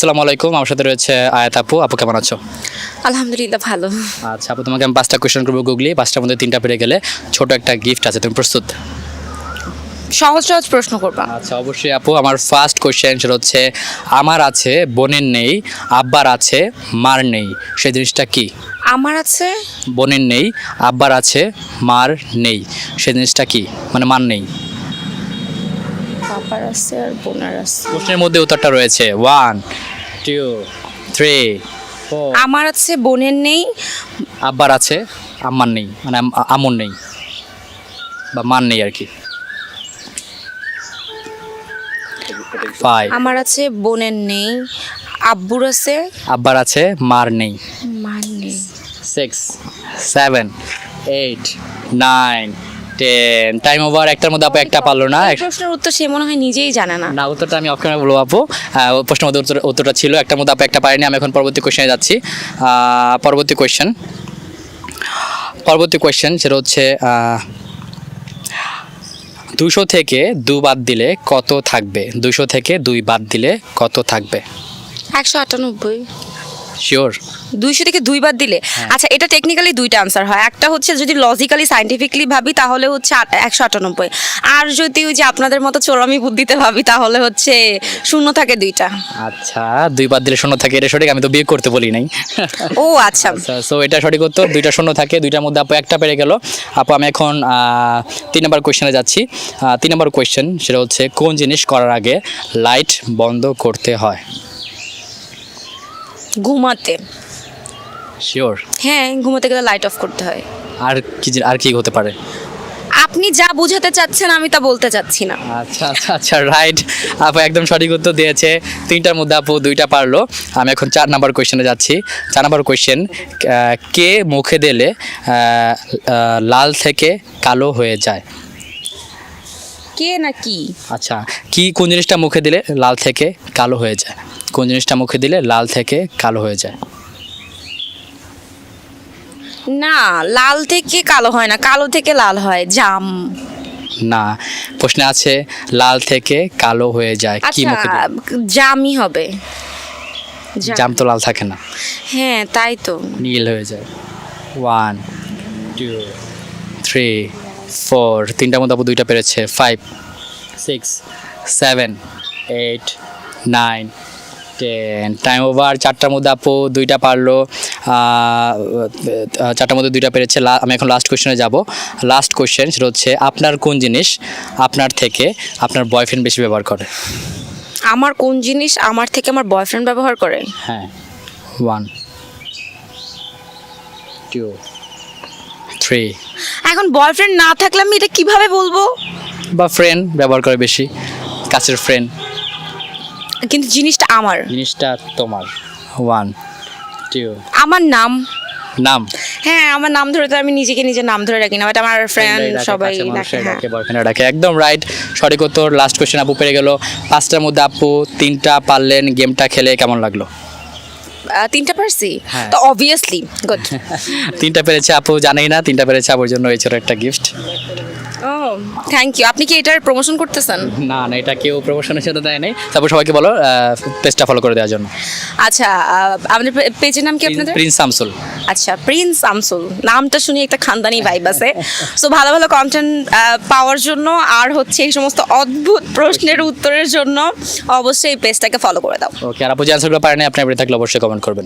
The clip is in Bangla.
আসসালামু আলাইকুম, আমার সাথে রয়েছে আয়াত আপু। আপু কেমন আছো? আলহামদুলিল্লাহ ভালো। আচ্ছা আপু, তোমাকে আমি 5টা কোয়েশ্চেন করবো গুগলি, 5টার মধ্যে 3টা পেরে গেলে ছোট একটা গিফট আছে, তুমি প্রস্তুত? সহজ সহজ প্রশ্ন করবা। আচ্ছা অবশ্যই আপু। আমার ফার্স্ট কোয়েশ্চেন সেটা হচ্ছে, আমার আছে বোনের নেই, আব্বার আছে মার নেই, সেই জিনিসটা কি? আমার আছে বোনের নেই, আব্বার আছে মার নেই, সেই জিনিসটা কি? মানে মার নেই। বাবার আছে আর বোনার আছে। প্রশ্নের মধ্যে উত্তরটা রয়েছে 1 2 3 4। আমার আছে বোনের নেই, আব্বার আছে আম্মার নেই, মানে আমর নেই বা মার নেই আর কি। 5 আমার আছে বোনের নেই, আব্বুর আছে আব্বার আছে মার নেই। মার নেই। 6 7 8 9 10। Time over. একটার মধ্যে আপু একটা পারলো না। এই প্রশ্নের উত্তর সে মনে হয় নিজেই জানে না। না, উত্তরটা আমি অফ ক্যামেরা বলবো আপু। প্রশ্নের মধ্যে উত্তরটা ছিল, একটার মধ্যে আপু একটা পারেনি। আমি এখন পরবর্তী কোয়েশ্চেনে যাচ্ছি। পরবর্তী কোয়েশ্চেন সেটা হচ্ছে 200 থেকে 2 বাদ দিলে কত থাকবে? 200 থেকে 2 বাদ দিলে কত থাকবে? 198। শিওর? 200 থেকে 2 বাদ দিলে, আচ্ছা এটা টেকনিক্যালি দুইটা আনসার হয়। একটা হচ্ছে যদি লজিক্যালি সায়েন্টিফিকলি ভাবি তাহলে হচ্ছে 198, আর যদি ওই যে আপনাদের মতো চোরামি বুদ্ধিতে ভাবি তাহলে হচ্ছে শূন্য থাকে দুইটা। আচ্ছা, 2 বাদ দিলে শূন্য থাকে, এটা সঠিক। আমি তো বিয়ে করতে বলি নাই। ও আচ্ছা, আচ্ছা, সো এটা সঠিক উত্তর। 2টা শূন্য থাকে, 2টার মধ্যে আপু একটা পেরে গেল। আপু আমি এখন 3 নম্বর কোয়েশ্চেনে যাচ্ছি। 3 নম্বর কোয়েশ্চেন সেটা হচ্ছে, কোন জিনিস করার আগে লাইট বন্ধ করতে হয়? ঘুমাতে। শিওর? হ্যাঁ, ঘুমাতে গেলে লাইট অফ করতে হয়। আর কি হতে পারে? আপনি যা বোঝাতে চাচ্ছেন আমি তা বলতে চাচ্ছি না। আচ্ছা আচ্ছা আচ্ছা, রাইট। আপু একদম সঠিক উত্তর দিয়েছে। 3টার মধ্যে আপু 2টা পারলো। আমি এখন 4 নম্বর কোয়েশ্চেনে যাচ্ছি। 4 নম্বর কোয়েশ্চেন, কে মুখে দিলে লাল থেকে কালো হয়ে যায়? কে না কি? আচ্ছা, কোন জিনিসটা মুখে দিলে লাল থেকে কালো হয়ে যায়? কোন জিনিসটা মুখে দিলে লাল থেকে কালো হয়ে যায়? না, লাল থেকে কালো হয় না, কালো থেকে লাল হয়। জাম। না, প্রশ্নে আছে লাল থেকে কালো হয়ে যায়, কি আচ্ছা, মুখে দিলে? জামই হবে। জাম তো লাল থাকে না, হ্যাঁ তাই তো। নীল হয়ে যায়। 1 2 3 4। 3টার মধ্যে আপু 2টা পেরেছে। 5 6 7 8 9 10। Time over. 4টার মধ্যে আপু 2টা পারলো। 4টার মধ্যে 2টা পেরেছে। আমি এখন লাস্ট কোয়েশ্চেনে যাব। লাস্ট কোয়েশ্চেন সেটা হচ্ছে, আপনার কোন জিনিস আপনার থেকে আপনার বয়ফ্রেন্ড বেশি ব্যবহার করে? আমার কোন জিনিস আমার থেকে আমার বয়ফ্রেন্ড ব্যবহার করে? হ্যাঁ। 1 2 3। এখন বয়ফ্রেন্ড না থাকলে আমি এটা কিভাবে বলবো? বা ফ্রেন্ড ব্যবহার করে বেশি, কাছের ফ্রেন্ড। কিন্তু জিনিসটা আমার। জিনিসটা তোমার। 1 2। আমার নাম। নাম? হ্যাঁ, আমার নাম ধরে তো আমি নিজেকে নিজের নাম ধরে রাখি না, বাট আমার ফ্রেন্ড সবাই ডাকে। হ্যাঁ। বয়ফ্রেন্ড ডাকে। একদম রাইট, সঠিক উত্তর। লাস্ট কোয়েশ্চেন আপু পেরে গেল। 5টার মধ্যে আপু 3টা পারলেন। গেমটা খেলে কেমন লাগলো? 3টা পারছি হ্যাঁ। তো অবভিয়াসলি গুড। 3টা পেরেছে আপু, জানেই না 3টা পেরেছে, আপুর জন্য এই ছোট একটা গিফট। O thank you. আপনি কি এটার প্রমোশন করতেছেন? না না, এটা কেউ প্রমোশনের সাথে দেয় নাই। তারপর সবাইকে বলো পেজটা ফলো করে দেওয়ার জন্য। আচ্ছা, আমাদের পেজের নাম কি আপনাদের? প্রিন্স শামসুল। আচ্ছা, প্রিন্স শামসুল, নামটা শুনি একটা খানদানি ভাইব আছে। সো ভালো ভালো কন্টেন্ট পাওয়ার জন্য আর হচ্ছে এই সমস্ত অদ্ভুত প্রশ্নের উত্তরের জন্য অবশ্যই এই পেজটাকে ফলো করে দাও। ওকে, আর আপু যে অ্যান্সারগুলো পারেনি, আপনি আপনি থাকলে অবশ্যই কমেন্ট করবেন।